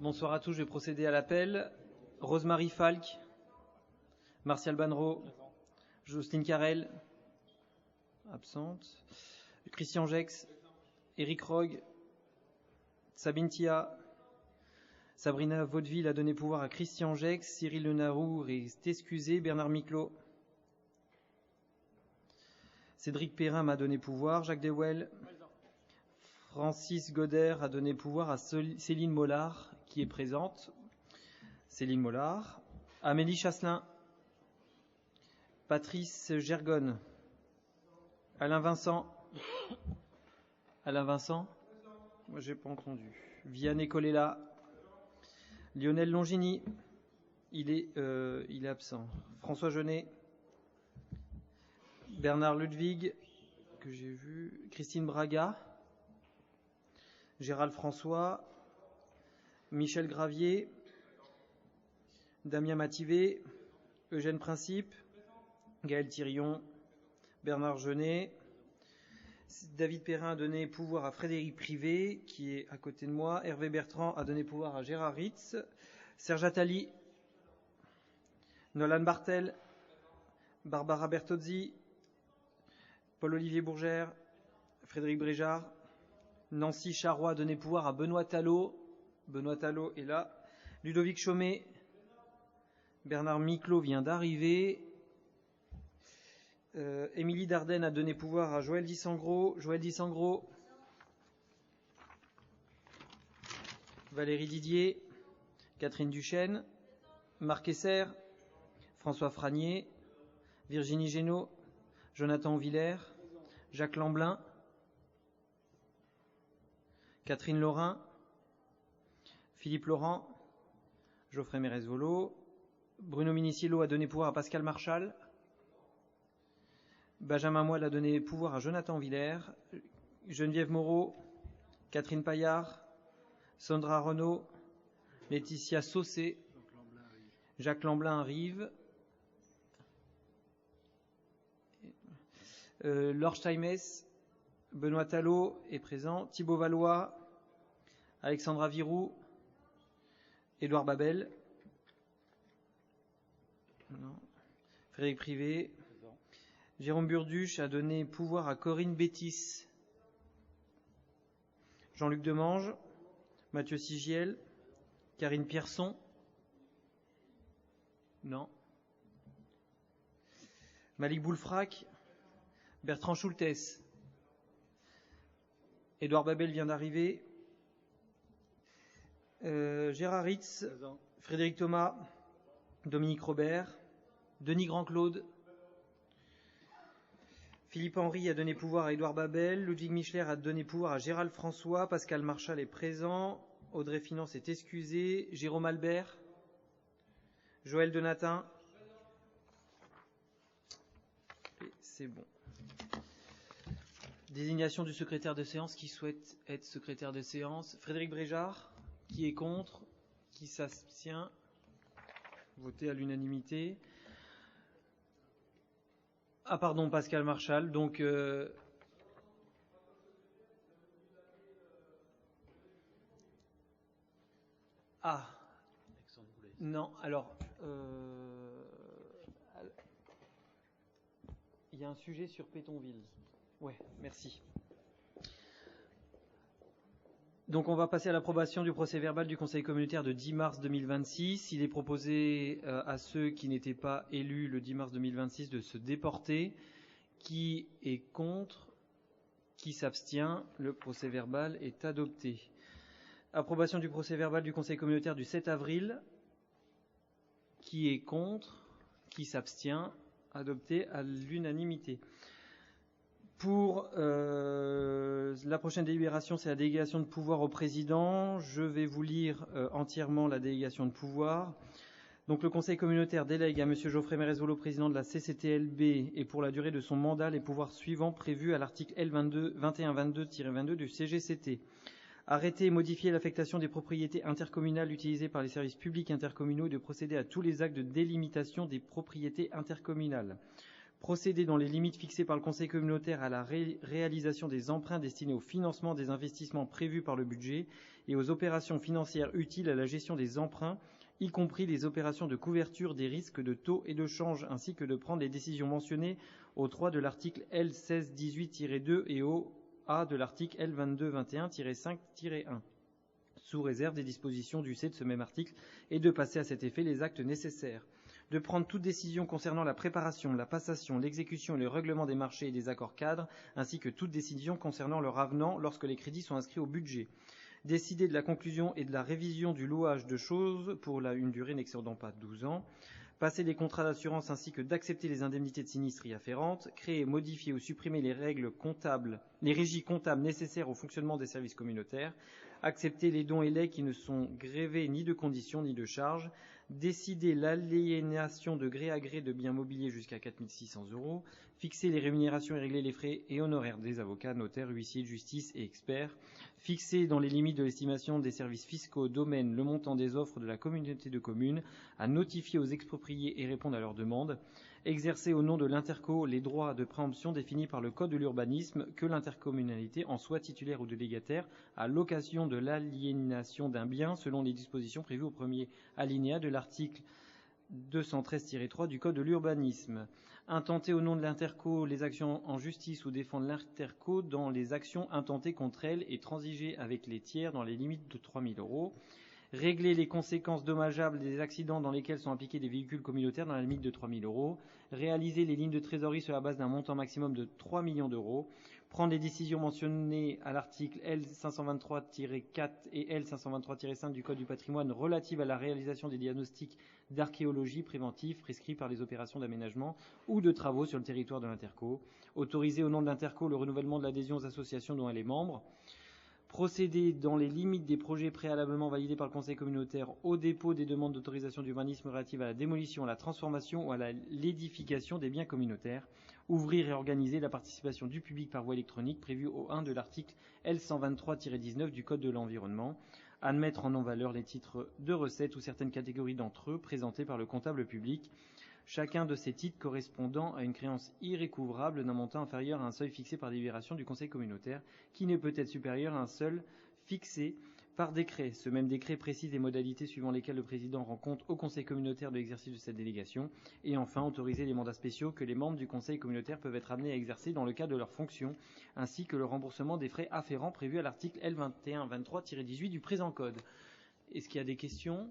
Bonsoir à tous, je vais procéder à l'appel. Rosemarie Falk, Martial Banro, Jocelyne Carrel, absente. Christian Gex, Éric Rogue, Sabine Thia, Sabrina Vaudeville a donné pouvoir à Christian Gex, Cyril Lenaroux est excusé, Bernard Miclot, Cédric Perrin m'a donné pouvoir, Jacques Dewell, Francis Goder a donné pouvoir à Céline Mollard, qui est présente. Céline Mollard. Amélie Chasselin. Patrice Gergonne. Alain Vincent. Alain Vincent. Moi, j'ai pas entendu. Vianney Colella. Lionel Longini. Il est absent. François Jeunet. Bernard Ludwig, que j'ai vu. Christine Braga. Gérald François, Michel Gravier, Damien Mativé, Eugène Principe, Gaël Thirion, Bernard Jeunet. David Perrin a donné pouvoir à Frédéric Privé, qui est à côté de moi. Hervé Bertrand a donné pouvoir à Gérard Ritz. Serge Attali, Nolan Bartel, Barbara Bertozzi, Paul-Olivier Bourgère, Frédéric Bréjard. Nancy Charrois a donné pouvoir à Benoît Talot. Benoît Talot est là. Ludovic Chaumet. Bernard Miclot vient d'arriver. Émilie Dardenne a donné pouvoir à Joël Dissangro. Joël Dissangro. Valérie Didier. Catherine Duchesne. Marc Esser. François Franier. Virginie Génaud. Jonathan Villers. Jacques Lamblin. Catherine Laurin, Philippe Laurent, Geoffrey Mérez-Volo, Bruno Miniciello a donné pouvoir à Pascal Marchal, Benjamin Moelle a donné pouvoir à Jonathan Villers, Geneviève Moreau, Catherine Paillard, Sandra Renaud, Laetitia Saucé, Jacques Lamblin arrive, Laure Steinmetz, Benoît Talot est présent, Thibaut Valois, Alexandra Virou, Édouard Babel, non. Frédéric Privé, Jérôme Burduche a donné pouvoir à Corinne Bétis, Jean-Luc Demange, Mathieu Sigiel, Karine Pierson, non. Malik Boulfrac, Bertrand Schultes, Édouard Babel vient d'arriver. Gérard Ritz, Frédéric Thomas, Dominique Robert, Denis Grand-Claude, Philippe Henry a donné pouvoir à Édouard Babel, Ludwig Michler a donné pouvoir à Gérald François, Pascal Marchal est présent, Audrey Finance est excusé, Jérôme Albert, Joël Denatin. Et c'est bon. Désignation du secrétaire de séance. Qui souhaite être secrétaire de séance? Frédéric Bréjard. Qui est contre? Qui s'abstient? Voté à l'unanimité. Ah pardon, Pascal Marchal. Donc non, alors il y a un sujet sur Pétonville. Ouais, merci. Donc on va passer à l'approbation du procès-verbal du Conseil communautaire de 10 mars 2026. Il est proposé à ceux qui n'étaient pas élus le 10 mars 2026 de se déporter. Qui est contre? Qui s'abstient? Le procès-verbal est adopté. Approbation du procès-verbal du Conseil communautaire du 7 avril. Qui est contre? Qui s'abstient? Adopté à l'unanimité. Pour la prochaine délibération, c'est la délégation de pouvoir au président. Je vais vous lire entièrement la délégation de pouvoir. Donc le Conseil communautaire délègue à M. Geoffrey Mérez-Volo, président de la CCTLB, et pour la durée de son mandat, les pouvoirs suivants prévus à l'article L2122-22 du CGCT. Arrêter et modifier l'affectation des propriétés intercommunales utilisées par les services publics intercommunaux et de procéder à tous les actes de délimitation des propriétés intercommunales. Procéder dans les limites fixées par le Conseil communautaire à la réalisation des emprunts destinés au financement des investissements prévus par le budget et aux opérations financières utiles à la gestion des emprunts, y compris les opérations de couverture des risques de taux et de change, ainsi que de prendre les décisions mentionnées au 3 de l'article L. 1618-2 et au A de l'article L. 2221-5-1, sous réserve des dispositions du C de ce même article, et de passer à cet effet les actes nécessaires. De prendre toute décision concernant la préparation, la passation, l'exécution et le règlement des marchés et des accords cadres, ainsi que toute décision concernant leur avenant lorsque les crédits sont inscrits au budget. Décider de la conclusion et de la révision du louage de choses pour une durée n'excédant pas 12 ans. Passer des contrats d'assurance ainsi que d'accepter les indemnités de sinistres y afférentes. Créer, modifier ou supprimer les régies comptables nécessaires au fonctionnement des services communautaires. Accepter les dons et legs qui ne sont grévés ni de conditions ni de charges. Décider l'aliénation de gré à gré de biens mobiliers jusqu'à 4 600 €, fixer les rémunérations et régler les frais et honoraires des avocats, notaires, huissiers de justice et experts, fixer dans les limites de l'estimation des services fiscaux, domaines, le montant des offres de la communauté de communes, à notifier aux expropriés et répondre à leurs demandes, exercer au nom de l'interco les droits de préemption définis par le Code de l'urbanisme que l'intercommunalité en soit titulaire ou délégataire à l'occasion de l'aliénation d'un bien selon les dispositions prévues au premier alinéa de l'article 213-3 du Code de l'urbanisme. Intenter au nom de l'interco les actions en justice ou défendre l'interco dans les actions intentées contre elle et transiger avec les tiers dans les limites de 3 000 €. Régler les conséquences dommageables des accidents dans lesquels sont impliqués des véhicules communautaires dans la limite de 3 000 €. Réaliser les lignes de trésorerie sur la base d'un montant maximum de 3 millions d'euros. Prendre les décisions mentionnées à l'article L. 523-4 et L. 523-5 du Code du patrimoine relatives à la réalisation des diagnostics d'archéologie préventifs prescrits par les opérations d'aménagement ou de travaux sur le territoire de l'interco. Autoriser au nom de l'interco le renouvellement de l'adhésion aux associations dont elle est membre. Procéder dans les limites des projets préalablement validés par le Conseil communautaire au dépôt des demandes d'autorisation d'urbanisme relatives à la démolition, à la transformation ou à l'édification des biens communautaires. Ouvrir et organiser la participation du public par voie électronique prévue au 1 de l'article L. 123-19 du Code de l'environnement. Admettre en non-valeur les titres de recettes ou certaines catégories d'entre eux présentés par le comptable public. Chacun de ces titres correspondant à une créance irrécouvrable d'un montant inférieur à un seuil fixé par délibération du Conseil communautaire, qui ne peut être supérieur à un seuil fixé par décret. Ce même décret précise les modalités suivant lesquelles le président rend compte au Conseil communautaire de l'exercice de cette délégation. Et enfin, autoriser les mandats spéciaux que les membres du Conseil communautaire peuvent être amenés à exercer dans le cadre de leurs fonctions, ainsi que le remboursement des frais afférents prévus à l'article L. 2123-18 du présent Code. Est-ce qu'il y a des questions ?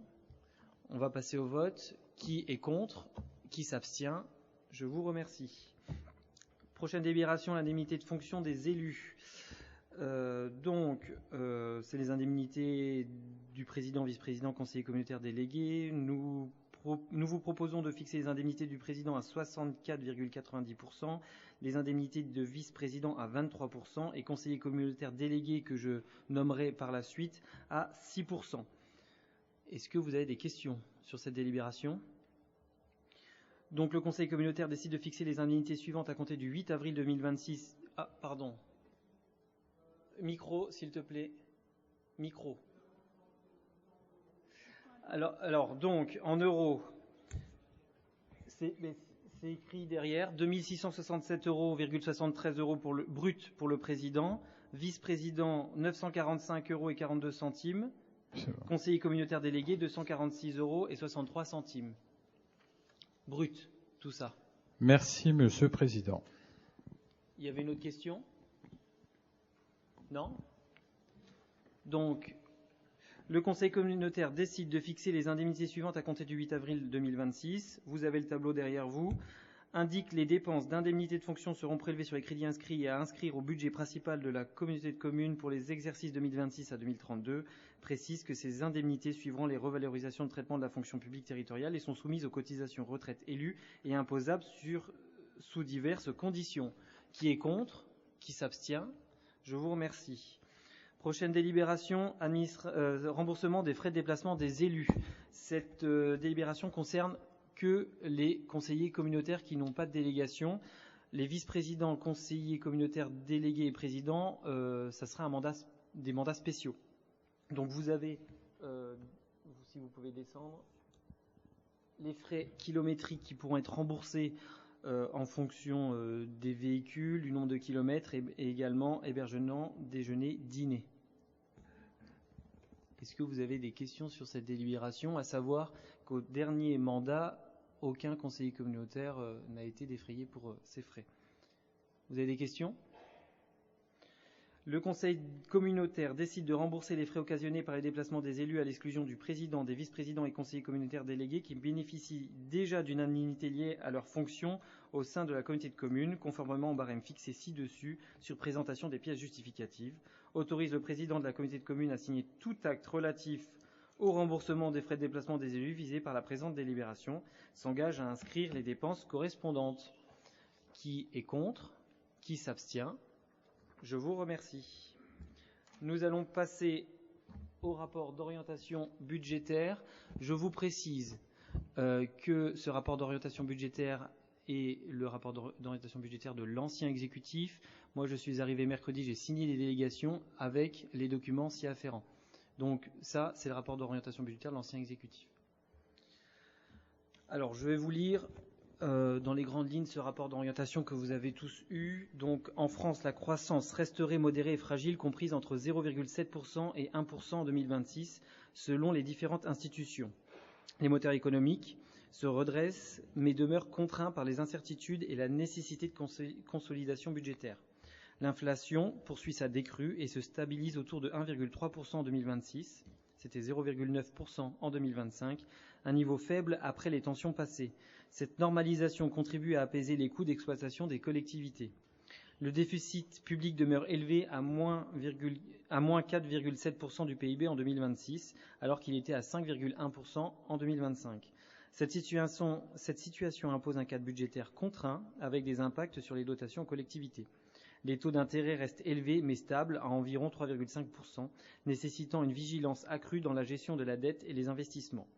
On va passer au vote. Qui est contre ? Qui s'abstient? Je vous remercie. Prochaine délibération, l'indemnité de fonction des élus. C'est les indemnités du président, vice-président, conseiller communautaire délégué. Nous vous proposons de fixer les indemnités du président à 64,90%, les indemnités de vice-président à 23% et conseiller communautaire délégué, que je nommerai par la suite, à 6%. Est-ce que vous avez des questions sur cette délibération ? Donc le Conseil communautaire décide de fixer les indemnités suivantes à compter du 8 avril 2026. Ah, pardon. Micro, s'il te plaît. Micro. Alors donc, en euros, c'est écrit derrière, 2 667,73 € pour le brut pour le président, vice-président 945,42 €, conseiller communautaire délégué 246,63 €. Brut, tout ça. Merci, Monsieur le Président. Il y avait une autre question ? Non ? Donc, le Conseil communautaire décide de fixer les indemnités suivantes à compter du 8 avril 2026. Vous avez le tableau derrière vous. Indique les dépenses d'indemnités de fonction seront prélevées sur les crédits inscrits et à inscrire au budget principal de la communauté de communes pour les exercices 2026 à 2032. Précise que ces indemnités suivront les revalorisations de traitement de la fonction publique territoriale et sont soumises aux cotisations retraite élues et imposables sous diverses conditions. Qui est contre ? Qui s'abstient ? Je vous remercie. Prochaine délibération, remboursement des frais de déplacement des élus. Cette délibération concerne que les conseillers communautaires qui n'ont pas de délégation. Les vice-présidents, conseillers communautaires délégués et présidents, ça sera des mandats spéciaux. Donc vous avez, si vous pouvez descendre, les frais kilométriques qui pourront être remboursés en fonction des véhicules, du nombre de kilomètres et également hébergement, déjeuner, dîner. Est-ce que vous avez des questions sur cette délibération, à savoir qu'au dernier mandat, aucun conseiller communautaire n'a été défrayé pour ces frais? Vous avez des questions? Le conseil communautaire décide de rembourser les frais occasionnés par les déplacements des élus à l'exclusion du président, des vice-présidents et conseillers communautaires délégués qui bénéficient déjà d'une indemnité liée à leurs fonctions au sein de la communauté de communes, conformément au barème fixé ci-dessus sur présentation des pièces justificatives. Autorise le président de la communauté de communes à signer tout acte relatif au remboursement des frais de déplacement des élus visés par la présente délibération. S'engage à inscrire les dépenses correspondantes. Qui est contre? Qui s'abstient? Je vous remercie. Nous allons passer au rapport d'orientation budgétaire. Je vous précise que ce rapport d'orientation budgétaire est le rapport d'orientation budgétaire de l'ancien exécutif. Moi, je suis arrivé mercredi, j'ai signé les délégations avec les documents s'y afférents. Donc ça, c'est le rapport d'orientation budgétaire de l'ancien exécutif. Alors, je vais vous lire dans les grandes lignes ce rapport d'orientation que vous avez tous eu. Donc en France, la croissance resterait modérée et fragile, comprise entre 0,7% et 1% en 2026, selon les différentes institutions. Les moteurs économiques se redressent, mais demeurent contraints par les incertitudes et la nécessité de consolidation budgétaire. L'inflation poursuit sa décrue et se stabilise autour de 1,3% en 2026. C'était 0,9% en 2025, un niveau faible après les tensions passées. Cette normalisation contribue à apaiser les coûts d'exploitation des collectivités. Le déficit public demeure élevé à moins 4,7% du PIB en 2026, alors qu'il était à 5,1% en 2025. Cette situation impose un cadre budgétaire contraint, avec des impacts sur les dotations aux collectivités. Les taux d'intérêt restent élevés mais stables à environ 3,5%, nécessitant une vigilance accrue dans la gestion de la dette et les investissements.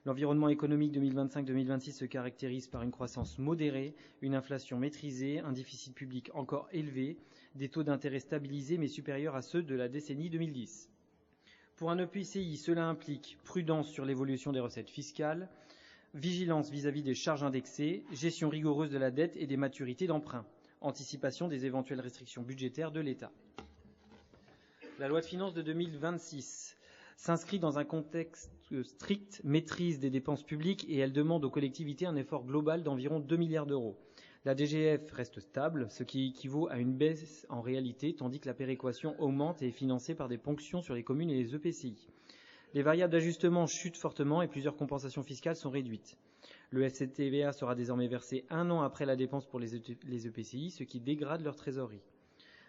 L'environnement économique 2025-2026 se caractérise par une croissance modérée, une inflation maîtrisée, un déficit public encore élevé, des taux d'intérêt stabilisés mais supérieurs à ceux de la décennie 2010. Pour un EPCI, cela implique prudence sur l'évolution des recettes fiscales, vigilance vis-à-vis des charges indexées, gestion rigoureuse de la dette et des maturités d'emprunt, anticipation des éventuelles restrictions budgétaires de l'État. La loi de finances de 2026 s'inscrit dans un contexte strict maîtrise des dépenses publiques et elle demande aux collectivités un effort global d'environ 2 milliards d'euros. La DGF reste stable, ce qui équivaut à une baisse en réalité, tandis que la péréquation augmente et est financée par des ponctions sur les communes et les EPCI. Les variables d'ajustement chutent fortement et plusieurs compensations fiscales sont réduites. Le FCTVA sera désormais versé 1 an après la dépense pour les EPCI, ce qui dégrade leur trésorerie.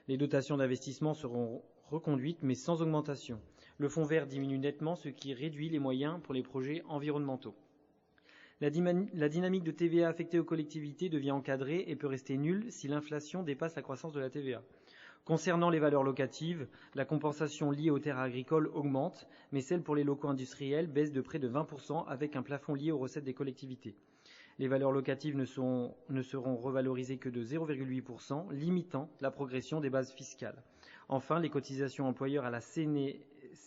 Les dotations d'investissement seront reconduites, mais sans augmentation. Le fonds vert diminue nettement, ce qui réduit les moyens pour les projets environnementaux. La dynamique de TVA affectée aux collectivités devient encadrée et peut rester nulle si l'inflation dépasse la croissance de la TVA. Concernant les valeurs locatives, la compensation liée aux terres agricoles augmente, mais celle pour les locaux industriels baisse de près de 20% avec un plafond lié aux recettes des collectivités. Les valeurs locatives ne seront revalorisées que de 0,8%, limitant la progression des bases fiscales. Enfin, les cotisations employeurs à la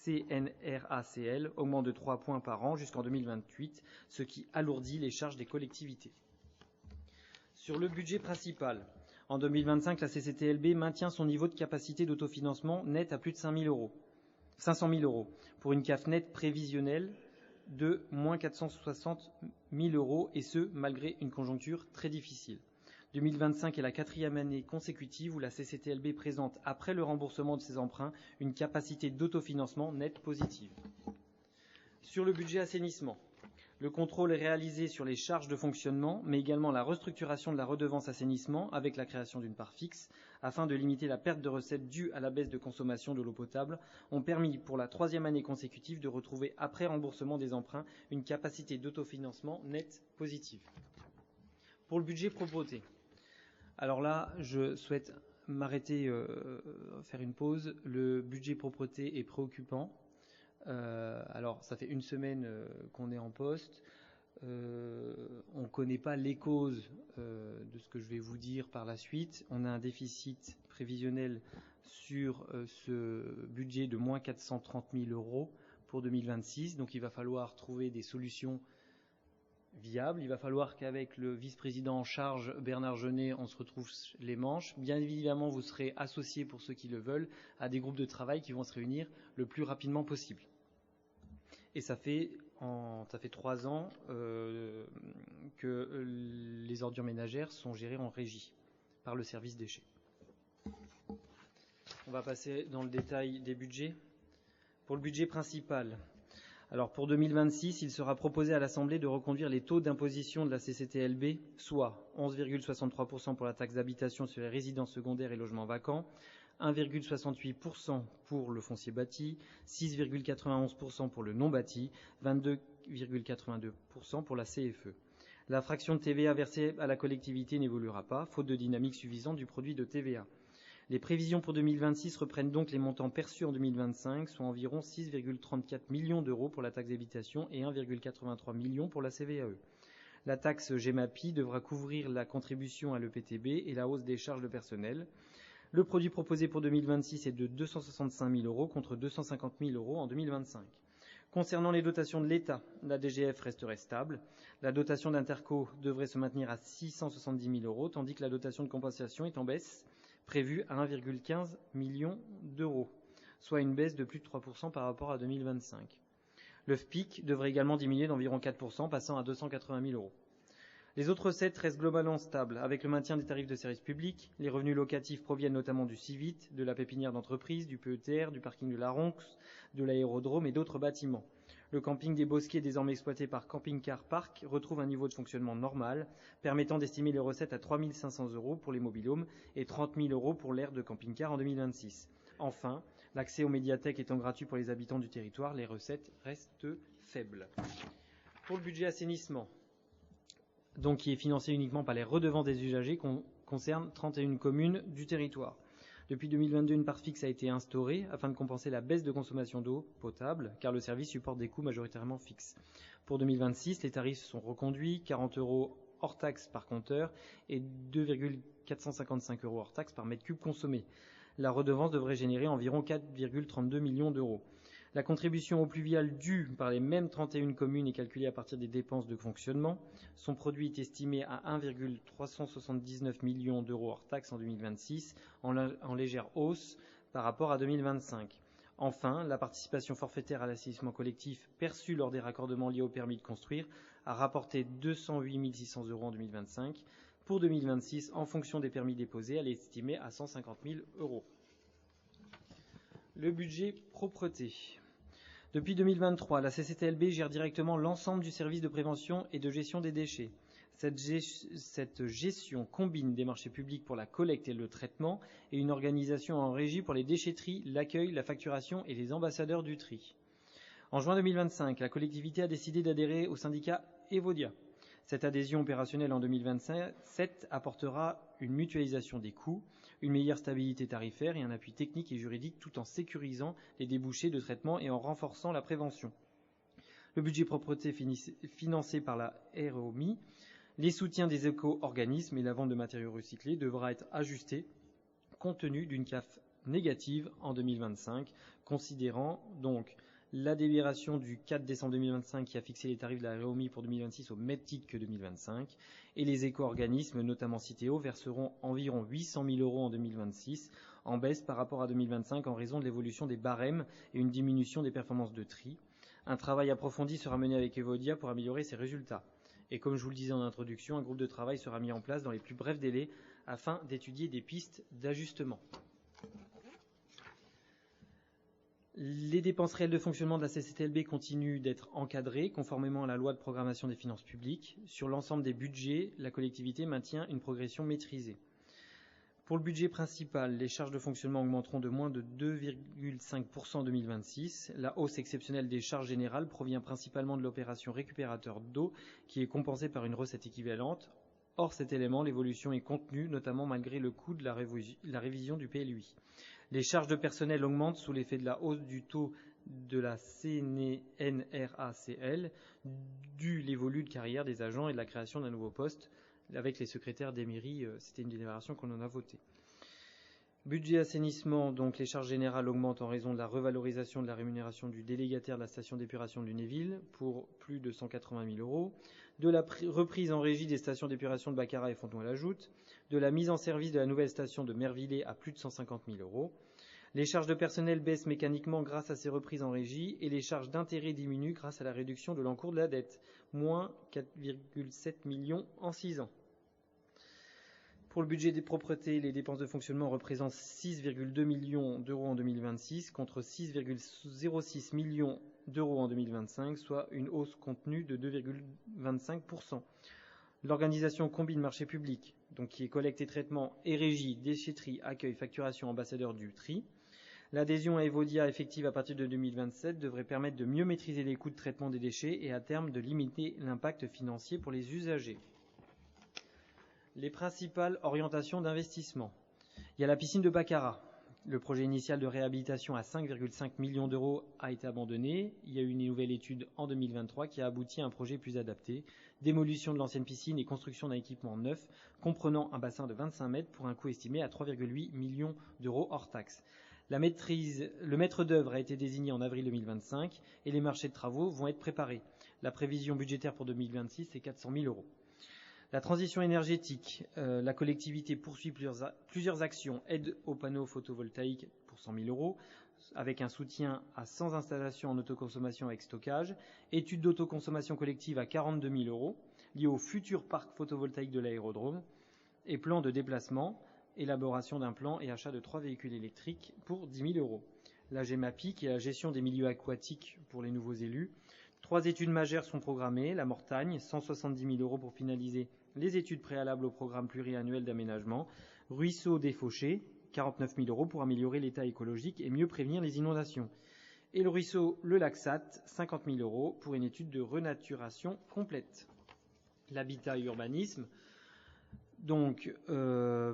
CNRACL augmentent de 3 points par an jusqu'en 2028, ce qui alourdit les charges des collectivités. Sur le budget principal, en 2025, la CCTLB maintient son niveau de capacité d'autofinancement net à plus de 500 000 euros, pour une CAF nette prévisionnelle de moins 460 000 euros, et ce, malgré une conjoncture très difficile. 2025 est la 4e année consécutive où la CCTLB présente, après le remboursement de ses emprunts, une capacité d'autofinancement nette positive. Sur le budget assainissement, le contrôle est réalisé sur les charges de fonctionnement, mais également la restructuration de la redevance assainissement avec la création d'une part fixe, afin de limiter la perte de recettes due à la baisse de consommation de l'eau potable, ont permis pour la 3e année consécutive de retrouver, après remboursement des emprunts, une capacité d'autofinancement nette positive. Pour le budget propreté, alors là, je souhaite m'arrêter, faire une pause. Le budget propreté est préoccupant. Alors, ça fait une semaine qu'on est en poste. On ne connaît pas les causes de ce que je vais vous dire par la suite. On a un déficit prévisionnel sur ce budget de moins 430 000 euros pour 2026. Donc, il va falloir trouver des solutions viable. Il va falloir qu'avec le vice-président en charge, Bernard Jeunet, on se retrouve les manches. Bien évidemment, vous serez associés, pour ceux qui le veulent, à des groupes de travail qui vont se réunir le plus rapidement possible. Et ça fait 3 ans que les ordures ménagères sont gérées en régie par le service déchets. On va passer dans le détail des budgets. Pour le budget principal, alors pour 2026, il sera proposé à l'Assemblée de reconduire les taux d'imposition de la CCTLB, soit 11,63% pour la taxe d'habitation sur les résidences secondaires et logements vacants, 1,68% pour le foncier bâti, 6,91% pour le non bâti, 22,82% pour la CFE. La fraction de TVA versée à la collectivité n'évoluera pas, faute de dynamique suffisante du produit de TVA. Les prévisions pour 2026 reprennent donc les montants perçus en 2025, soit environ 6,34 millions d'euros pour la taxe d'habitation et 1,83 millions pour la CVAE. La taxe GEMAPI devra couvrir la contribution à l'EPTB et la hausse des charges de personnel. Le produit proposé pour 2026 est de 265 000 euros contre 250 000 euros en 2025. Concernant les dotations de l'État, la DGF resterait stable. La dotation d'Interco devrait se maintenir à 670 000 euros, tandis que la dotation de compensation est en baisse, prévue à 1,15 million d'euros, soit une baisse de plus de 3% par rapport à 2025. Le FPIC devrait également diminuer d'environ 4%, passant à 280 000 euros. Les autres recettes restent globalement stables, avec le maintien des tarifs de services publics. Les revenus locatifs proviennent notamment du CIVIT, de la pépinière d'entreprise, du PETR, du parking de la Ronx, de l'aérodrome et d'autres bâtiments. Le camping des Bosquets, désormais exploité par Camping Car Park, retrouve un niveau de fonctionnement normal, permettant d'estimer les recettes à 3 500 euros pour les mobil-homes et 30 000 euros pour l'aire de camping-car en 2026. Enfin, l'accès aux médiathèques étant gratuit pour les habitants du territoire, les recettes restent faibles. Pour le budget assainissement, donc qui est financé uniquement par les redevances des usagers, concerne 31 communes du territoire. Depuis 2022, une part fixe a été instaurée afin de compenser la baisse de consommation d'eau potable, car le service supporte des coûts majoritairement fixes. Pour 2026, les tarifs sont reconduits, 40 euros hors taxe par compteur et 2,455 euros hors taxe par mètre cube consommé. La redevance devrait générer environ 4,32 millions d'euros. La contribution au pluvial due par les mêmes 31 communes est calculée à partir des dépenses de fonctionnement. Son produit est estimé à 1,379 millions d'euros hors taxe en 2026, en légère hausse par rapport à 2025. Enfin, la participation forfaitaire à l'assainissement collectif perçue lors des raccordements liés au permis de construire a rapporté 208 600 euros en 2025. Pour 2026, en fonction des permis déposés, elle est estimée à 150 000 euros. Le budget propreté. Depuis 2023, la CCTLB gère directement l'ensemble du service de prévention et de gestion des déchets. Cette gestion combine des marchés publics pour la collecte et le traitement et une organisation en régie pour les déchetteries, l'accueil, la facturation et les ambassadeurs du tri. En juin 2025, la collectivité a décidé d'adhérer au syndicat Evodia. Cette adhésion opérationnelle en 2027 apportera une mutualisation des coûts, une meilleure stabilité tarifaire et un appui technique et juridique tout en sécurisant les débouchés de traitement et en renforçant la prévention. Le budget propreté financé par la ROMI, les soutiens des éco-organismes et la vente de matériaux recyclés devra être ajusté compte tenu d'une CAF négative en 2025, considérant donc la délibération du 4 décembre 2025 qui a fixé les tarifs de la ROMI pour 2026 au même titre que 2025, et les éco-organismes, notamment Citeo, verseront environ 800 000 euros en 2026, en baisse par rapport à 2025 en raison de l'évolution des barèmes et une diminution des performances de tri. Un travail approfondi sera mené avec Evodia pour améliorer ses résultats. Et comme je vous le disais en introduction, un groupe de travail sera mis en place dans les plus brefs délais afin d'étudier des pistes d'ajustement. Les dépenses réelles de fonctionnement de la CCTLB continuent d'être encadrées conformément à la loi de programmation des finances publiques. Sur l'ensemble des budgets, la collectivité maintient une progression maîtrisée. Pour le budget principal, les charges de fonctionnement augmenteront de moins de 2,5% en 2026. La hausse exceptionnelle des charges générales provient principalement de l'opération récupérateur d'eau qui est compensée par une recette équivalente. Hors cet élément, l'évolution est contenue, notamment malgré le coût de la révision du PLUI. Les charges de personnel augmentent sous l'effet de la hausse du taux de la CNRACL, dû l'évolu de carrière des agents et de la création d'un nouveau poste avec les secrétaires des mairies. C'était une délibération qu'on en a votée. Budget assainissement, donc les charges générales augmentent en raison de la revalorisation de la rémunération du délégataire de la station d'épuration de Lunéville pour plus de 180 000 euros, de la reprise en régie des stations d'épuration de Baccarat et Fontenay-la-Joute, de la mise en service de la nouvelle station de Mervillers à plus de 150 000 euros. Les charges de personnel baissent mécaniquement grâce à ces reprises en régie et les charges d'intérêt diminuent grâce à la réduction de l'encours de la dette, moins 4,7 millions en 6 ans. Pour le budget des propretés, les dépenses de fonctionnement représentent 6,2 millions d'euros en 2026 contre 6,06 millions d'euros en 2025, soit une hausse contenue de 2,25%. L'organisation combine marché public, donc qui est collecte et traitement et régie, déchetterie, accueil, facturation, ambassadeur du tri. L'adhésion à Evodia effective à partir de 2027 devrait permettre de mieux maîtriser les coûts de traitement des déchets et à terme de limiter l'impact financier pour les usagers. Les principales orientations d'investissement. Il y a la piscine de Baccarat. Le projet initial de réhabilitation à 5,5 millions d'euros a été abandonné. Il y a eu une nouvelle étude en 2023 qui a abouti à un projet plus adapté. Démolition de l'ancienne piscine et construction d'un équipement neuf comprenant un bassin de 25 mètres pour un coût estimé à 3,8 millions d'euros hors taxes. Le maître d'œuvre a été désigné en avril 2025 et les marchés de travaux vont être préparés. La prévision budgétaire pour 2026 est 400 000 euros. La transition énergétique, la collectivité poursuit plusieurs actions. Aide aux panneaux photovoltaïques pour 100 000 euros, avec un soutien à 100 installations en autoconsommation avec stockage. Étude d'autoconsommation collective à 42 000 euros, liée au futur parc photovoltaïque de l'aérodrome. Et plan de déplacement, élaboration d'un plan et achat de 3 véhicules électriques pour 10 000 euros. La GEMAPI, qui est la gestion des milieux aquatiques pour les nouveaux élus. 3 études majeures sont programmées. La Mortagne, 170 000 euros pour finaliser les études préalables au programme pluriannuel d'aménagement. Ruisseau des Fauchés, 49 000 euros pour améliorer l'état écologique et mieux prévenir les inondations. Et le ruisseau Le Lacsat, 50 000 euros pour une étude de renaturation complète. L'habitat et urbanisme. Donc,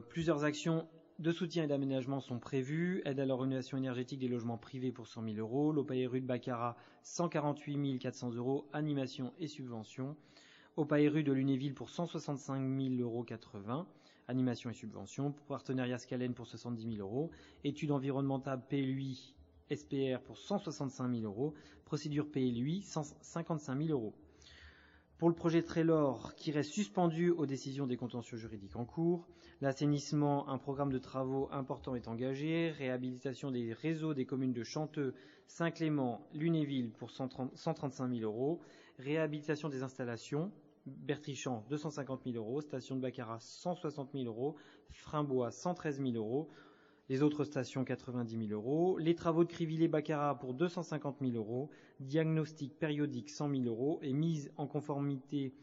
plusieurs actions de soutien et d'aménagement sont prévues. Aide à la rénovation énergétique des logements privés pour 100 000 euros. L'OPAERU de Baccarat, 148 400 euros. Animation et subventions. OPAERU de Lunéville pour 165 000 euros 80. Animation et subventions. Partenariat Scalen pour 70 000 euros. Études environnementales PLUI SPR pour 165 000 euros. Procédure PLUI, 155 000 euros. Pour le projet Trélor, qui reste suspendu aux décisions des contentieux juridiques en cours, l'assainissement, un programme de travaux important est engagé, réhabilitation des réseaux des communes de Chanteux, Saint-Clément, Lunéville pour 135 000 euros, réhabilitation des installations, Bertrichamp 250 000 euros, station de Baccarat 160 000 euros, Frimbois 113 000 euros, les autres stations 90 000 euros, les travaux de Crivillé-Baccarat pour 250 000 euros, diagnostic périodique 100 000 euros et mise en conformité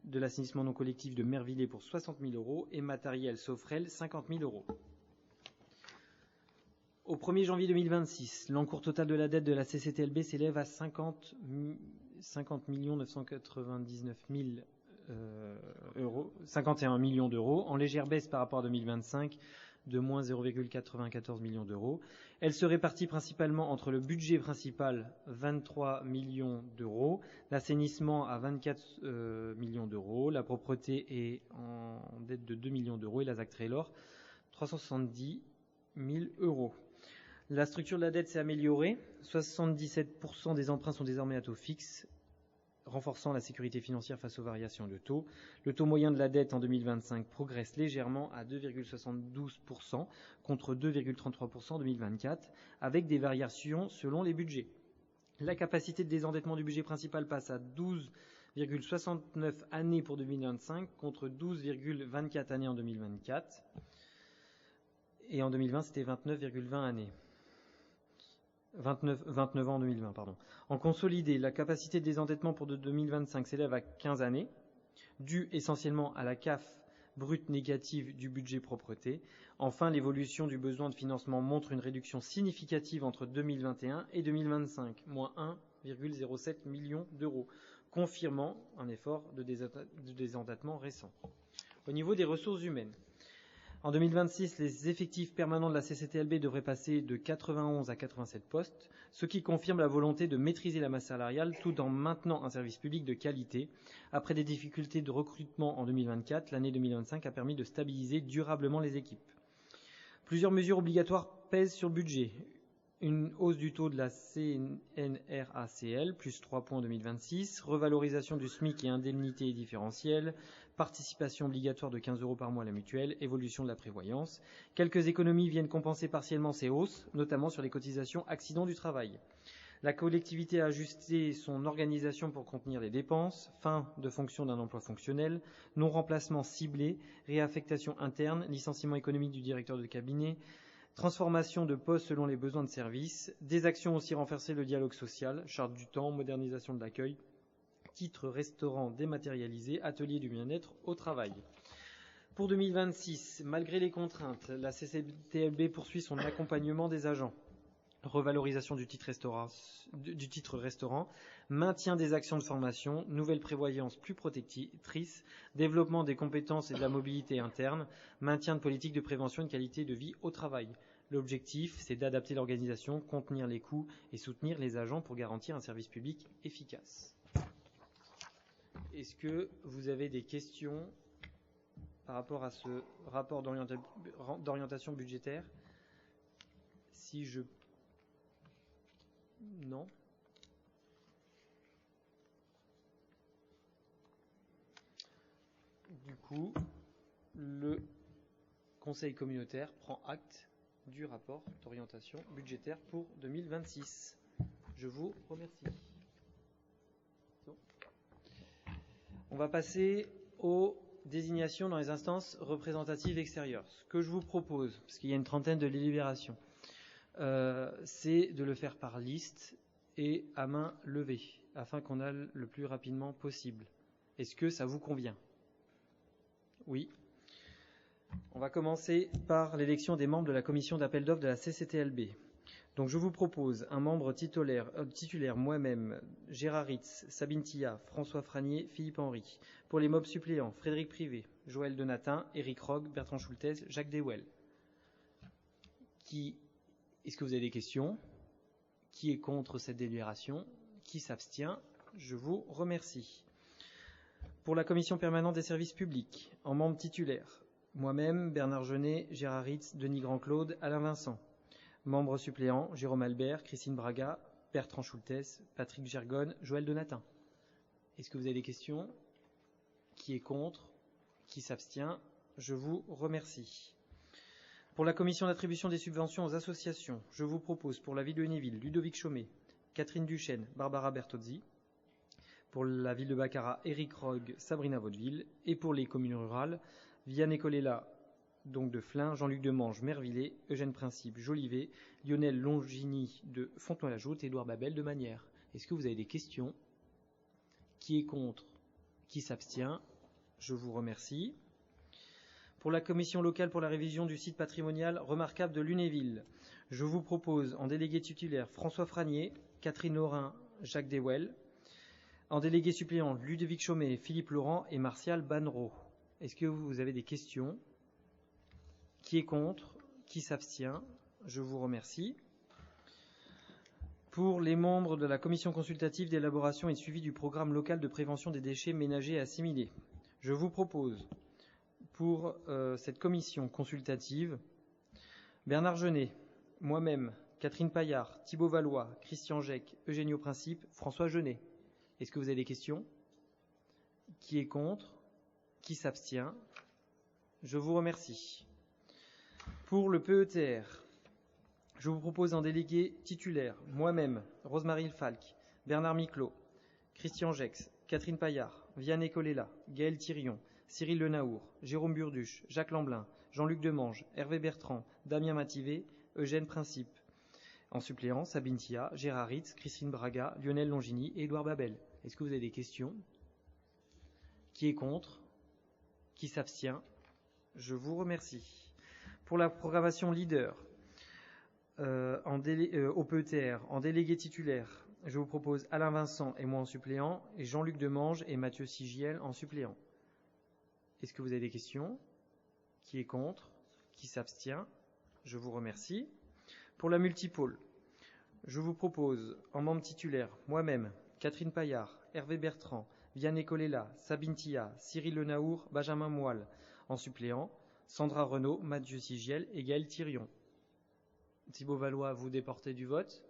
de l'assainissement non collectif de Mervillers pour 60 000 euros et matériel Sofrel 50 000 euros. Au 1er janvier 2026, l'encours total de la dette de la CCTLB s'élève à 50 999 000 euros, 51 millions d'euros, en légère baisse par rapport à 2025, de moins 0,94 millions d'euros. Elle se répartit principalement entre le budget principal, 23 millions d'euros, l'assainissement à 24 millions d'euros, la propreté est en dette de 2 millions d'euros et la ZAC Trélor, 370 000 euros. La structure de la dette s'est améliorée. 77% des emprunts sont désormais à taux fixe, renforçant la sécurité financière face aux variations de taux. Le taux moyen de la dette en 2025 progresse légèrement à 2,72% contre 2,33% en 2024, avec des variations selon les budgets. La capacité de désendettement du budget principal passe à 12,69 années pour 2025 contre 12,24 années en 2024. Et en 2020, c'était 29,20 années. 29 ans en 2020, pardon. En consolidé, la capacité de désendettement pour 2025 s'élève à 15 années, due essentiellement à la CAF brute négative du budget propreté. Enfin, l'évolution du besoin de financement montre une réduction significative entre 2021 et 2025, moins 1,07 million d'euros, confirmant un effort de désendettement récent. Au niveau des ressources humaines, en 2026, les effectifs permanents de la CCTLB devraient passer de 91 à 87 postes, ce qui confirme la volonté de maîtriser la masse salariale tout en maintenant un service public de qualité. Après des difficultés de recrutement en 2024, l'année 2025 a permis de stabiliser durablement les équipes. Plusieurs mesures obligatoires pèsent sur le budget. Une hausse du taux de la CNRACL, plus 3 points en 2026, revalorisation du SMIC et indemnités différentielles, participation obligatoire de 15 € par mois à la mutuelle, évolution de la prévoyance. Quelques économies viennent compenser partiellement ces hausses, notamment sur les cotisations accidents du travail. La collectivité a ajusté son organisation pour contenir les dépenses, fin de fonction d'un emploi fonctionnel, non-remplacement ciblé, réaffectation interne, licenciement économique du directeur de cabinet, transformation de postes selon les besoins de service, des actions aussi renforcer le dialogue social, charte du temps, modernisation de l'accueil, titre restaurant dématérialisé, atelier du bien-être au travail. Pour 2026, malgré les contraintes, la CCTLB poursuit son accompagnement des agents. Revalorisation du titre restaurant, maintien des actions de formation, nouvelle prévoyance plus protectrice, développement des compétences et de la mobilité interne, maintien de politique de prévention et de qualité de vie au travail. L'objectif, c'est d'adapter l'organisation, contenir les coûts et soutenir les agents pour garantir un service public efficace. Est-ce que vous avez des questions par rapport à ce rapport d'orientation budgétaire? Non. Du coup, le Conseil communautaire prend acte du rapport d'orientation budgétaire pour 2026. Je vous remercie. On va passer aux désignations dans les instances représentatives extérieures. Ce que je vous propose, parce qu'il y a une trentaine de délibérations, c'est de le faire par liste et à main levée, afin qu'on aille le plus rapidement possible. Est-ce que ça vous convient? Oui. On va commencer par l'élection des membres de la commission d'appel d'offres de la CCTLB. Donc je vous propose un membre titulaire moi-même, Gérard Ritz, Sabine Tia, François Franier, Philippe Henry. Pour les membres suppléants, Frédéric Privé, Joël Donatin, Éric Rogue, Bertrand Schultez, Jacques Dewel. Est-ce que vous avez des questions? Qui est contre cette délibération? Qui s'abstient? Je vous remercie. Pour la commission permanente des services publics, en membre titulaire, moi-même, Bernard Jeunet, Gérard Ritz, Denis Grand-Claude, Alain Vincent. Membres suppléants, Jérôme Albert, Christine Braga, Bertrand Schultez, Patrick Gergonne, Joël Donatin. Est-ce que vous avez des questions? Qui est contre? Qui s'abstient? Je vous remercie. Pour la commission d'attribution des subventions aux associations, je vous propose pour la ville de Hennéville, Ludovic Chaumet, Catherine Duchesne, Barbara Bertozzi. Pour la ville de Baccarat, Éric Rogue, Sabrina Vaudeville. Et pour les communes rurales, Vianney Colella, donc de Flins, Jean-Luc Demange, Mervillers, Eugène Principe, Jolivet, Lionel Longini de Fontenoy-la-Joute, Édouard Babel de Manières. Est-ce que vous avez des questions? Qui est contre? Qui s'abstient? Je vous remercie. Pour la commission locale pour la révision du site patrimonial remarquable de Lunéville, je vous propose en délégué titulaire François Franier, Catherine Laurin, Jacques Dewel. En délégué suppléant, Ludovic Chaumet, Philippe Laurent et Martial Bannereau. Est-ce que vous avez des questions? Qui est contre? Qui s'abstient? Je vous remercie. Pour les membres de la commission consultative d'élaboration et de suivi du programme local de prévention des déchets ménagers et assimilés, je vous propose pour cette commission consultative Bernard Jeunet, moi-même, Catherine Paillard, Thibaut Valois, Christian Gec, Eugénio Principe, François Jeunet. Est-ce que vous avez des questions? Qui est contre? Qui s'abstient? Je vous remercie. Pour le PETR, je vous propose en délégué titulaire, moi-même, Rosemarie Falck, Bernard Miclot, Christian Gex, Catherine Paillard, Vianney Colella, Gaël Thirion, Cyril Lenaour, Jérôme Burduche, Jacques Lamblin, Jean-Luc Demange, Hervé Bertrand, Damien Mativé, Eugène Principe. En suppléant, Sabine Tia, Gérard Ritz, Christine Braga, Lionel Longini et Édouard Babel. Est-ce que vous avez des questions? Qui est contre? Qui s'abstient? Je vous remercie. Pour la programmation leader, au PETR, en délégué titulaire, je vous propose Alain Vincent et moi en suppléant, et Jean-Luc Demange et Mathieu Sigiel en suppléant. Est-ce que vous avez des questions? Qui est contre? Qui s'abstient? Je vous remercie. Pour la multipôle, je vous propose en membre titulaire, moi-même, Catherine Paillard, Hervé Bertrand, Vianney Colella, Sabine Tia, Cyril Lenaour, Benjamin Moelle. En suppléant, Sandra Renaud, Mathieu Sigiel et Gaël Thirion. Thibaut Valois, vous déportez du vote.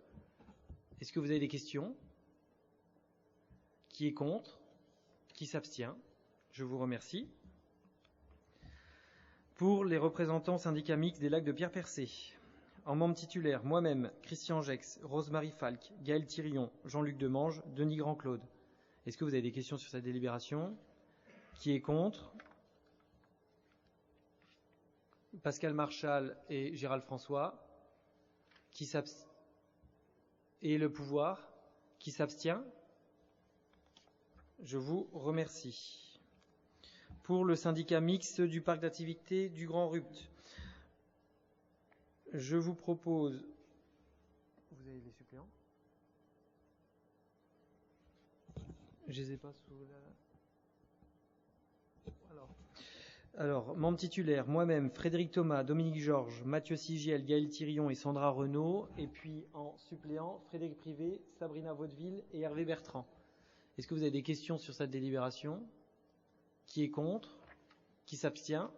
Est-ce que vous avez des questions? Qui est contre? Qui s'abstient? Je vous remercie. Pour les représentants syndicats mixtes des lacs de Pierre-Percé, en membres titulaires, moi-même, Christian Gex, Rosemarie Falck, Gaël Thirion, Jean-Luc Demange, Denis Grand-Claude. Est-ce que vous avez des questions sur cette délibération? Qui est contre? Pascal Marchal et Gérald François. Et le pouvoir? Qui s'abstient? Je vous remercie. Pour le syndicat mixte du parc d'activité du Grand Rupt, je vous propose... Vous avez les suppléants? Je les ai pas sous la... Alors, membres titulaires, moi-même, Frédéric Thomas, Dominique Georges, Mathieu Sigiel, Gaël Thirion et Sandra Renaud. Et puis en suppléant, Frédéric Privé, Sabrina Vaudeville et Hervé Bertrand. Est-ce que vous avez des questions sur cette délibération? Qui est contre? Qui s'abstient?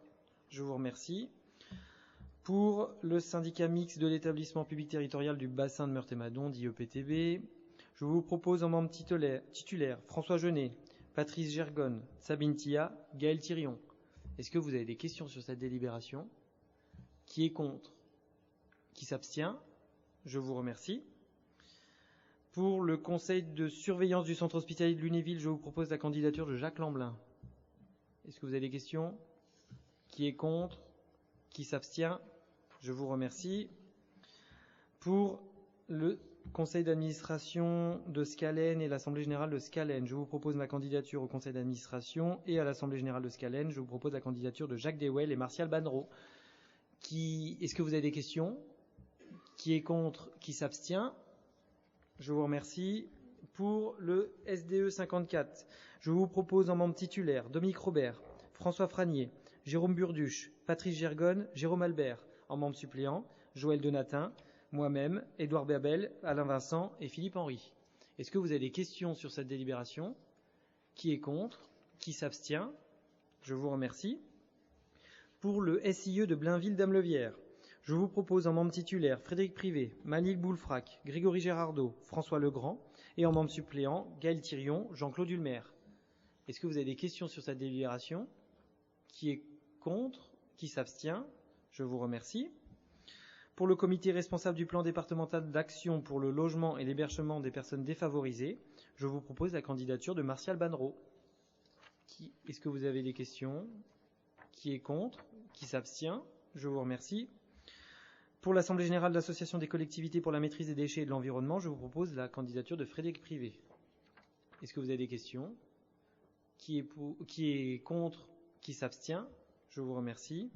Je vous remercie. Pour le syndicat mixte de l'établissement public territorial du bassin de Meurthe-et-Mâcon, dit EPTB, je vous propose en membres titulaires François Genet, Patrice Gergonne, Sabine Tia, Gaël Thirion. Est-ce que vous avez des questions sur cette délibération? Qui est contre? Qui s'abstient? Je vous remercie. Pour le conseil de surveillance du centre hospitalier de Lunéville, je vous propose la candidature de Jacques Lamblin. Est-ce que vous avez des questions? Qui est contre? Qui s'abstient? Je vous remercie. Pour le conseil d'administration de Scalène et l'Assemblée générale de Scalène, je vous propose ma candidature au conseil d'administration et à l'Assemblée générale de Scalène, je vous propose la candidature de Jacques Dewel et Martial Bannereau. Est-ce que vous avez des questions? Qui est contre? Qui s'abstient? Je vous remercie. Pour le SDE 54, je vous propose en membres titulaires Dominique Robert, François Franier, Jérôme Burduche, Patrice Gergonne, Jérôme Albert. En membres suppléants, Joël Donatin, moi-même, Édouard Berbel, Alain Vincent et Philippe Henry. Est-ce que vous avez des questions sur cette délibération? Qui est contre? Qui s'abstient? Je vous remercie. Pour le SIE de Blainville-Damelovière, je vous propose en membres titulaires Frédéric Privé, Manil Boulfrac, Grégory Gérardot, François Legrand et en membres suppléants Gaël Thirion, Jean-Claude Ulmer. Est-ce que vous avez des questions sur cette délibération? Qui est contre? Qui s'abstient? Je vous remercie. Pour le comité responsable du plan départemental d'action pour le logement et l'hébergement des personnes défavorisées, je vous propose la candidature de Martial Bannereau. Est-ce que vous avez des questions? Qui est contre? Qui s'abstient? Je vous remercie. Pour l'Assemblée générale de l'Association des collectivités pour la maîtrise des déchets et de l'environnement, je vous propose la candidature de Frédéric Privé. Est-ce que vous avez des questions? Qui est contre? Qui s'abstient? Je vous remercie.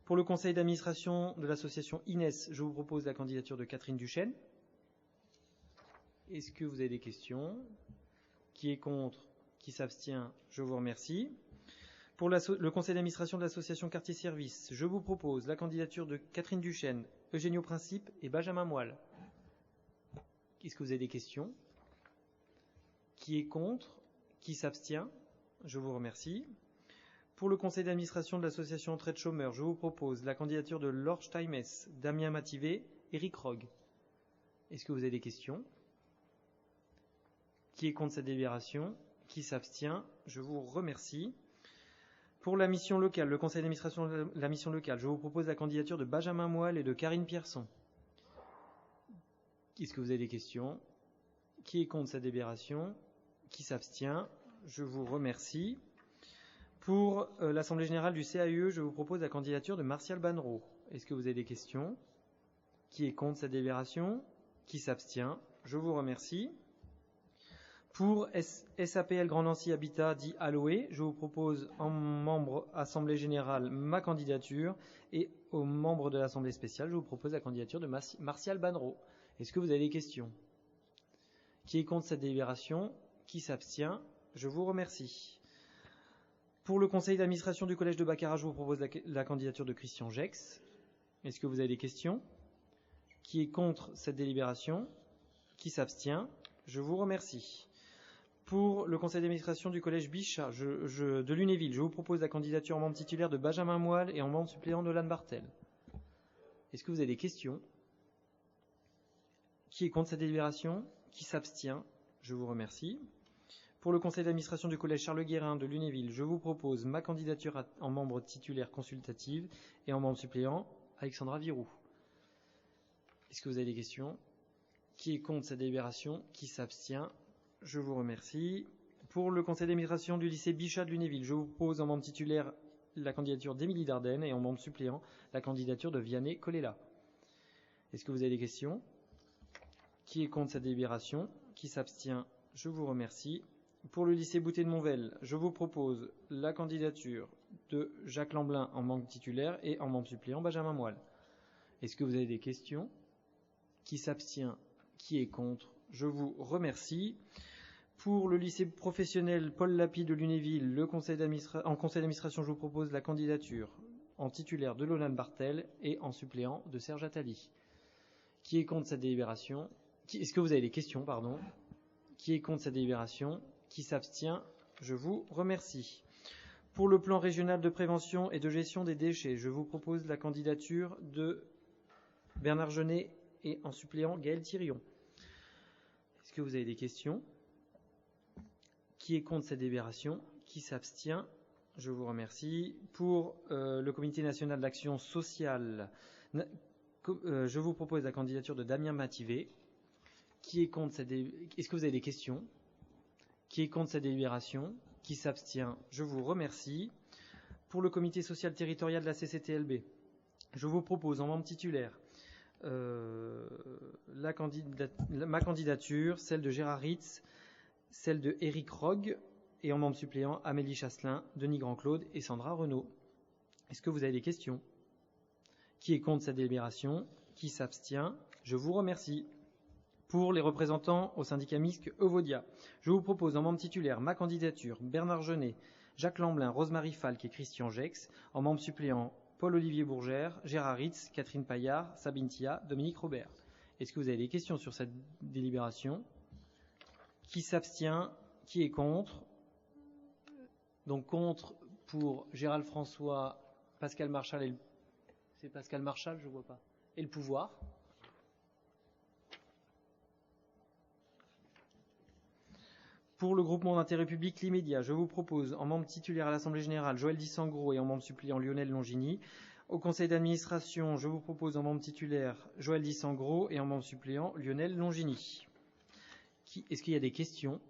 Pour le conseil d'administration de l'association INES, je vous propose la candidature de Catherine Duchesne. Est-ce que vous avez des questions? Qui est contre? Qui s'abstient? Je vous remercie. Pour le conseil d'administration de l'association Quartier Service, je vous propose la candidature de Catherine Duchesne, Eugénio Principe et Benjamin Moelle. Est-ce que vous avez des questions? Qui est contre? Qui s'abstient? Je vous remercie. Pour le conseil d'administration de l'association Entraide Chômeurs, je vous propose la candidature de Laure Steinmes, Damien Mativé, Éric Rogue. Est-ce que vous avez des questions? Qui est contre cette délibération? Qui s'abstient? Je vous remercie. Pour la mission locale, le conseil d'administration de la mission locale, je vous propose la candidature de Benjamin Moelle et de Karine Pierson. Est-ce que vous avez des questions? Qui est contre cette délibération? Qui s'abstient? Je vous remercie. Pour l'Assemblée générale du CAUE, je vous propose la candidature de Martial Bannereau. Est-ce que vous avez des questions? Qui est contre cette délibération? Qui s'abstient? Je vous remercie. Pour SAPL Grand Nancy Habitat, dit Aloé, je vous propose en membre Assemblée générale ma candidature et aux membres de l'Assemblée spéciale, je vous propose la candidature de Martial Bannereau. Est-ce que vous avez des questions? Qui est contre cette délibération? Qui s'abstient? Je vous remercie. Pour le conseil d'administration du collège de Baccarat, je vous propose la candidature de Christian Gex. Est-ce que vous avez des questions? Qui est contre cette délibération? Qui s'abstient? Je vous remercie. Pour le conseil d'administration du collège Bichat de Lunéville, je vous propose la candidature en membre titulaire de Benjamin Moelle et en membre suppléant de Lan Bartel. Est-ce que vous avez des questions? Qui est contre cette délibération? Qui s'abstient? Je vous remercie. Pour le conseil d'administration du collège Charles Guérin de Lunéville, je vous propose ma candidature en membre titulaire consultative et en membre suppléant Alexandra Viroux. Est-ce que vous avez des questions? Qui est contre cette délibération? Qui s'abstient? Je vous remercie. Pour le conseil d'administration du lycée Bichat de Lunéville, je vous propose en membre titulaire la candidature d'Émilie Dardenne et en membre suppléant la candidature de Vianney Colella. Est-ce que vous avez des questions? Qui est contre cette délibération? Qui s'abstient? Je vous remercie. Pour le lycée Boutet de Monvel, je vous propose la candidature de Jacques Lamblin en membre titulaire et en membre suppléant Benjamin Moelle. Est-ce que vous avez des questions? Qui s'abstient? Qui est contre? Je vous remercie. Pour le lycée professionnel Paul Lapie de Lunéville, en conseil d'administration, je vous propose la candidature en titulaire de Lolan Bartel et en suppléant de Serge Attali. Qui est contre cette délibération? Est-ce que vous avez des questions, pardon? Qui est contre cette délibération? Qui s'abstient? Je vous remercie. Pour le plan régional de prévention et de gestion des déchets, je vous propose la candidature de Bernard Genet et en suppléant Gaël Thirion. Est-ce que vous avez des questions? Qui est contre cette délibération? Qui s'abstient? Je vous remercie. Pour le Comité national d'action sociale, je vous propose la candidature de Damien Mativet. Qui est contre cette délibération? Est-ce que vous avez des questions? Qui est contre cette délibération? Qui s'abstient? Je vous remercie. Pour le Comité social territorial de la CCTLB, je vous propose en membre titulaire ma candidature, celle de Gérard Ritz, celle de Éric Rogue et en membre suppléant Amélie Chasselin, Denis Grand-Claude et Sandra Renaud. Est-ce que vous avez des questions? Qui est contre cette délibération? Qui s'abstient? Je vous remercie. Pour les représentants au syndicat mixte Evodia, je vous propose en membre titulaire ma candidature Bernard Genet, Jacques Lamblin, Rosemary Falk et Christian Gex, en membre suppléant Paul-Olivier Bourgère, Gérard Ritz, Catherine Paillard, Sabine Tia, Dominique Robert. Est-ce que vous avez des questions sur cette délibération? Qui s'abstient? Qui est contre? Donc contre pour Gérald François, Pascal Marchal c'est Pascal Marchal, je ne vois pas. Et le pouvoir. Pour le groupement d'intérêt public l'immédiat, je vous propose en membre titulaire à l'Assemblée générale Joël Dissangro et en membre suppléant Lionel Longini. Au conseil d'administration, je vous propose en membre titulaire Joël Dissangro et en membre suppléant Lionel Longini. Est-ce qu'il y a des questions?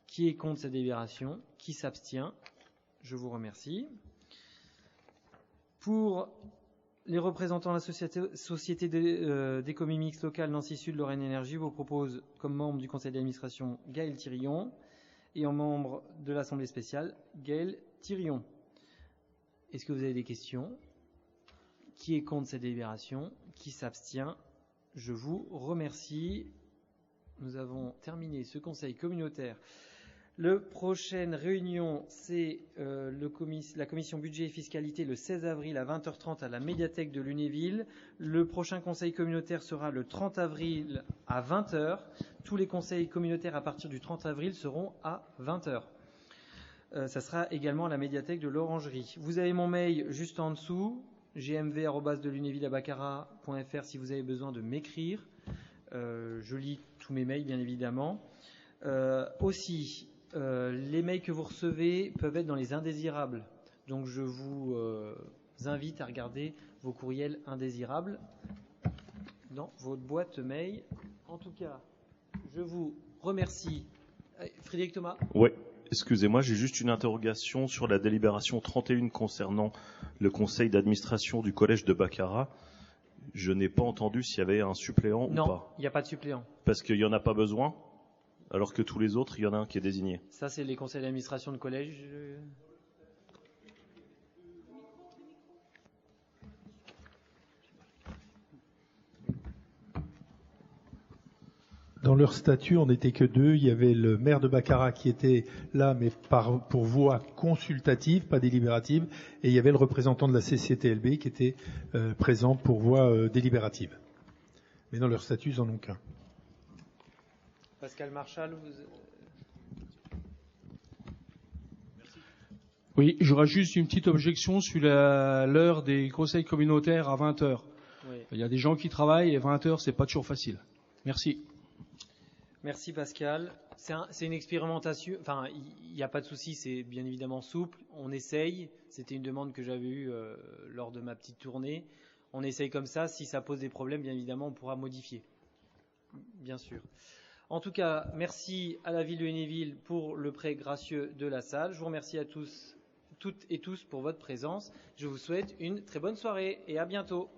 Qui est contre cette délibération? Qui s'abstient? Je vous remercie. Pour les représentants de la Société d'économie mixte locale Nancy Sud Lorraine Énergie, vous propose comme membre du conseil d'administration Gaël Thirion et en membre de l'Assemblée spéciale Gaël Thirion. Est-ce que vous avez des questions? Qui est contre cette délibération? Qui s'abstient? Je vous remercie. Nous avons terminé ce conseil communautaire. La prochaine réunion, c'est la commission budget et fiscalité le 16 avril à 20h30 à la médiathèque de Lunéville. Le prochain conseil communautaire sera le 30 avril à 20h. Tous les conseils communautaires à partir du 30 avril seront à 20h. Ça sera également à la médiathèque de l'Orangerie. Vous avez mon mail juste en dessous, gmv@delunevilleabacara.fr si vous avez besoin de m'écrire. Je lis tous mes mails, bien évidemment. Aussi, les mails que vous recevez peuvent être dans les indésirables. Donc, je vous invite à regarder vos courriels indésirables dans votre boîte mail. En tout cas, je vous remercie. Frédéric Thomas ? Oui, excusez-moi, j'ai juste une interrogation sur la délibération 31 concernant le conseil d'administration du collège de Baccarat. Je n'ai pas entendu s'il y avait un suppléant ou pas. Non, il n'y a pas de suppléant. Parce qu'il n'y en a pas besoin, alors que tous les autres, il y en a un qui est désigné. Ça, c'est les conseils d'administration de collège. Dans leur statut, on n'était que deux. Il y avait le maire de Baccarat qui était là, mais pour voix consultative, pas délibérative. Et il y avait le représentant de la CCTLB qui était présent pour voix délibérative. Mais dans leur statut, ils n'en ont qu'un. Pascal Marchal, Oui, j'aurais juste une petite objection sur l'heure des conseils communautaires à 20 heures. Oui. Il y a des gens qui travaillent et 20 heures, c'est pas toujours facile. Merci. Merci Pascal. C'est une expérimentation. Enfin, il n'y a pas de souci, c'est bien évidemment souple. On essaye. C'était une demande que j'avais eue lors de ma petite tournée. On essaye comme ça. Si ça pose des problèmes, bien évidemment, on pourra modifier. Bien sûr. En tout cas, merci à la ville de Lunéville pour le prêt gracieux de la salle. Je vous remercie à tous, toutes et tous pour votre présence. Je vous souhaite une très bonne soirée et à bientôt.